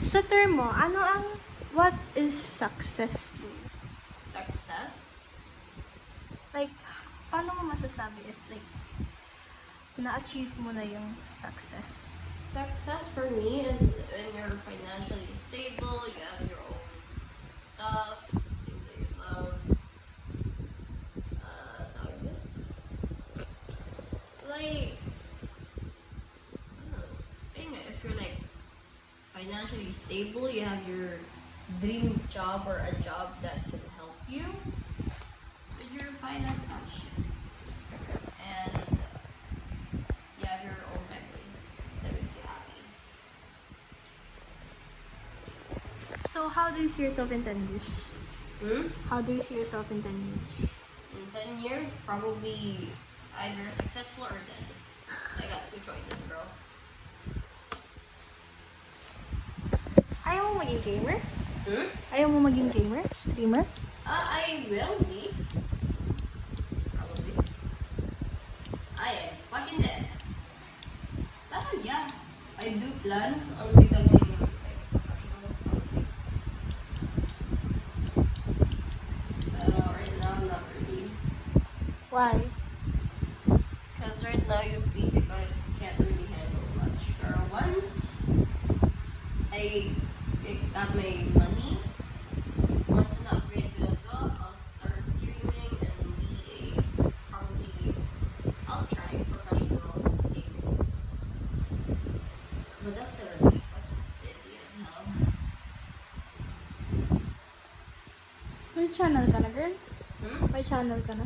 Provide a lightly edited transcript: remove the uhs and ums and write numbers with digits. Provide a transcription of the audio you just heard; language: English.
Sa term mo, what is success to you? Success? Like, paano mo masasabi if like, na-achieve mo na yung success? Success for me is when you're financially stable, you have your own stuff, things that you love. Tawag yun? Like, I don't know. Ayun nga, if you're like financially stable, you have your dream job or a job that can help you with your finance function. And you have your own family that makes you happy. So, how do you see yourself in 10 years? How do you see yourself in 10 years? In 10 years, probably either successful or dead. I got two choices, bro. Ayaw mo maging gamer? Ayaw mo maging gamer? Streamer? I will be. Probably. I am fucking dead. Yeah. I do plan on becoming like professional probably. But right now, I'm not really. Why? Because right now, you basically can't really handle much. Or once I got my money, once an upgrade will go, I'll start streaming and be probably, I'll try professional gaming. But that's gonna be fucking busy as hell. May channel ka na, girl? Hmm? May channel ka na?